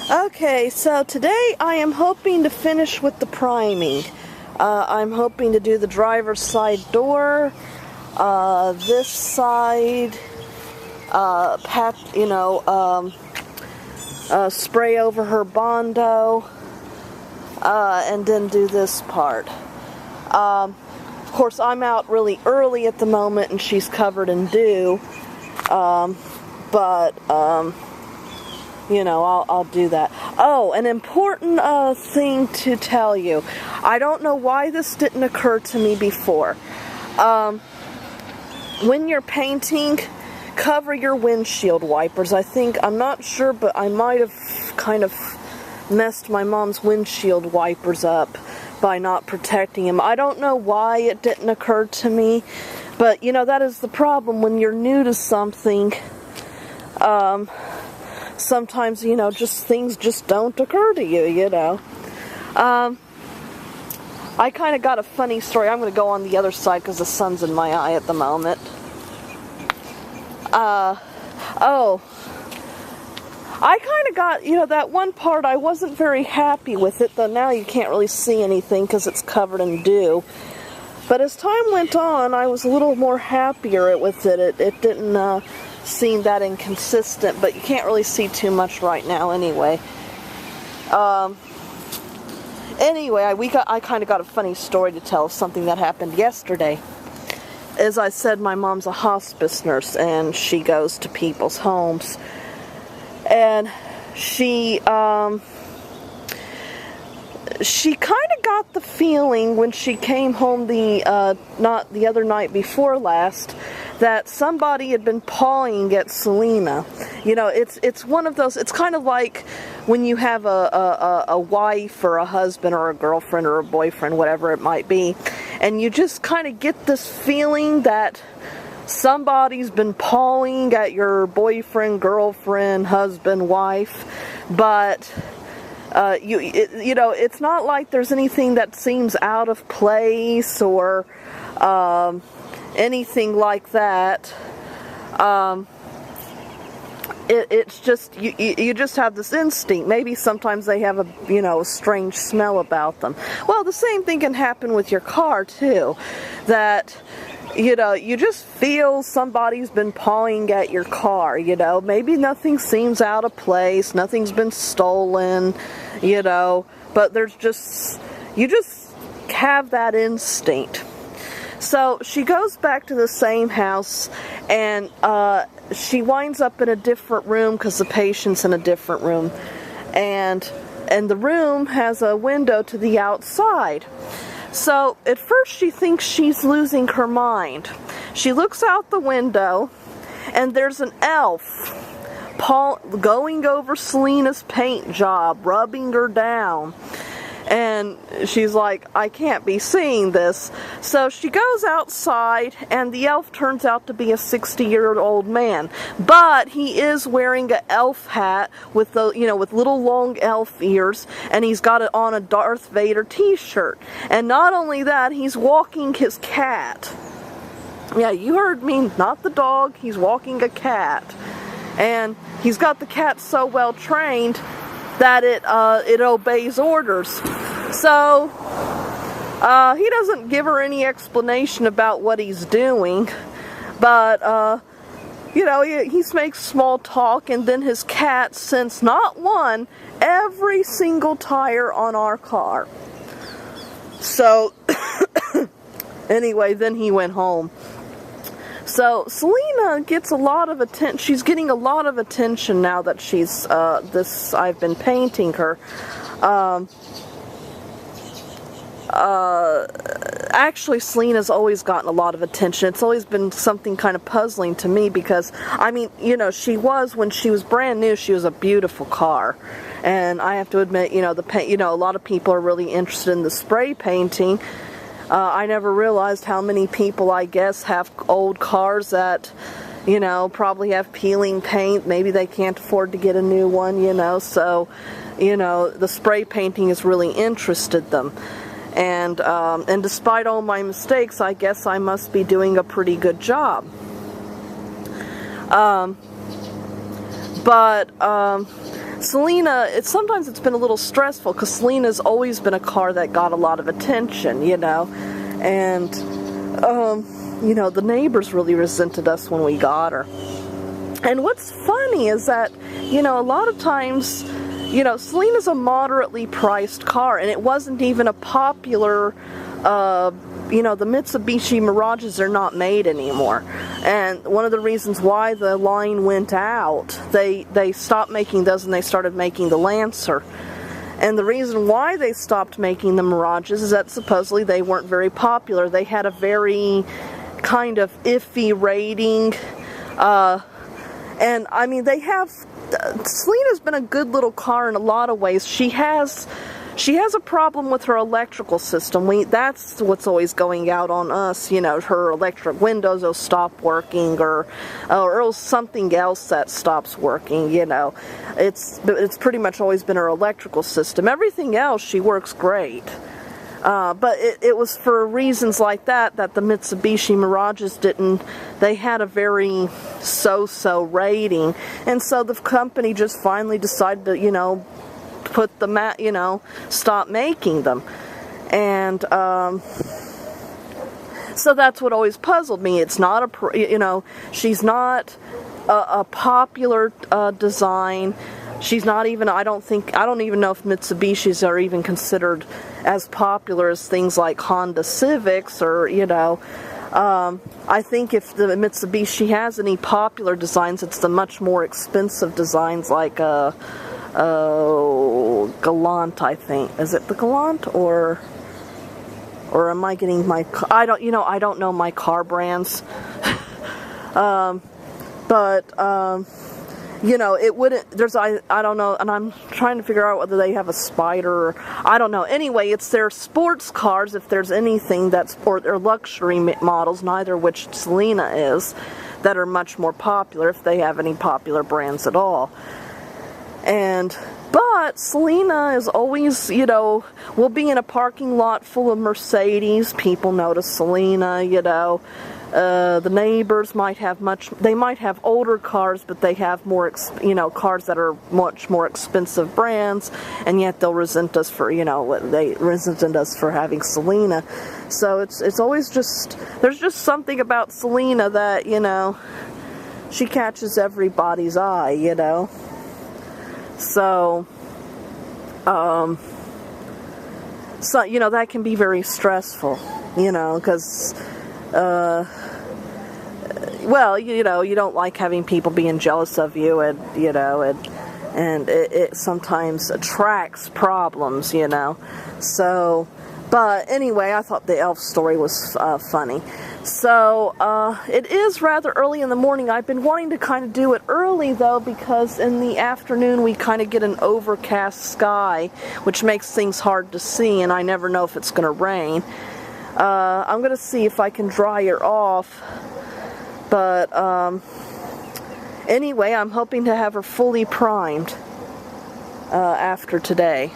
Okay, so today I am hoping to finish with the priming. I'm hoping to do the driver's side door, this side, spray over her Bondo, and then do this part. Of course, I'm out really early at the moment and she's covered in dew, I'll do that. Oh, an important thing to tell you. I don't know why this didn't occur to me before. When you're painting, cover your windshield wipers. I'm not sure, but I might have kind of messed my mom's windshield wipers up by not protecting them. I don't know why it didn't occur to me, but that is the problem when you're new to something. Sometimes, just things just don't occur to you, I kind of got a funny story. I'm going to go on the other side because the sun's in my eye at the moment. I kind of got, that one part I wasn't very happy with it, though now you can't really see anything because it's covered in dew. But as time went on, I was a little more happier with it. It didn't seem that inconsistent, but you can't really see too much right now anyway. I kind of got a funny story to tell of something that happened yesterday. As I said, my mom's a hospice nurse, and she goes to people's homes. And she kind of got the feeling when she came home not the other night before last, that somebody had been pawing at Selena. It's one of those, it's kind of like when you have a wife or a husband or a girlfriend or a boyfriend, whatever it might be, and you just kind of get this feeling that somebody's been pawing at your boyfriend, girlfriend, husband, wife, but it's not like there's anything that seems out of place or anything like that. It's just you just have this instinct. Maybe sometimes they have a strange smell about them. Well, the same thing can happen with your car too, that you just feel somebody's been pawing at your car. Maybe nothing seems out of place, nothing's been stolen, but you just have that instinct. So she goes back to the same house, and she winds up in a different room because the patient's in a different room, and the room has a window to the outside. So at first she thinks she's losing her mind. She looks out the window, and there's an elf going over Selena's paint job, rubbing her down. And she's like, I can't be seeing this. So she goes outside, and the elf turns out to be a 60-year-old man. But he is wearing an elf hat with with little long elf ears, and he's got it on a Darth Vader t-shirt. And not only that, he's walking his cat. Yeah, you heard me, not the dog, he's walking a cat. And he's got the cat so well trained that it obeys orders. So he doesn't give her any explanation about what he's doing, but he makes small talk, and then his cat scents not one, every single tire on our car. So anyway, then he went home. So Selena gets a lot of attention. She's getting a lot of attention now that she's I've been painting her. Actually, Selena's always gotten a lot of attention. It's always been something kind of puzzling to me because, she was, when she was brand new, she was a beautiful car. And I have to admit, the paint, a lot of people are really interested in the spray painting. I never realized how many people, I guess, have old cars that, probably have peeling paint. Maybe they can't afford to get a new one, so, the spray painting has really interested them. And despite all my mistakes, I guess I must be doing a pretty good job. Selena, sometimes it's been a little stressful because Selena's always been a car that got a lot of attention, you know, and, you know, the neighbors really resented us when we got her. And what's funny is that, you know, a lot of times, you know, Selena's a moderately priced car, and it wasn't even a popular, you know, the Mitsubishi Mirages are not made anymore. And one of the reasons why the line went out, they stopped making those and they started making the Lancer. And the reason why they stopped making the Mirages is that supposedly they weren't very popular. They had a very kind of iffy rating. And I mean, they have, Selena's been a good little car in a lot of ways. She has a problem with her electrical system. That's what's always going out on us, you know, her electric windows will stop working, or something else that stops working, you know. It's pretty much always been her electrical system. Everything else, she works great. But it was for reasons like that the Mitsubishi Mirages they had a very so-so rating. And so the company just finally decided to, you know, stop making them. And so that's what always puzzled me. It's not you know, she's not a popular design. She's not even, I don't even know if Mitsubishis are even considered as popular as things like Honda Civics, or, you know, I think if the Mitsubishi has any popular designs, it's the much more expensive designs like Galant, I think. Is it the Galant, or am I getting my, I don't know my car brands. You know, it wouldn't, I don't know, and I'm trying to figure out whether they have a Spider, or, I don't know. Anyway, it's their sports cars, if there's anything or their luxury models, neither which Selena is, that are much more popular, if they have any popular brands at all. But Selena is always, you know, we'll be in a parking lot full of Mercedes, people notice Selena, you know. The neighbors might have older cars, but they have more, you know, cars that are much more expensive brands, and yet they'll resent us for, you know, they resented us for having Selena. So it's always just, there's just something about Selena that, you know, she catches everybody's eye, you know. So, you know, that can be very stressful, you know, because, well, you know, you don't like having people being jealous of you, and, you know, and it sometimes attracts problems, you know. So, but anyway, I thought the elf story was funny. So, it is rather early in the morning. I've been wanting to kind of do it early, though, because in the afternoon we kind of get an overcast sky, which makes things hard to see, and I never know if it's going to rain. I'm going to see if I can dry her off, but anyway, I'm hoping to have her fully primed after today.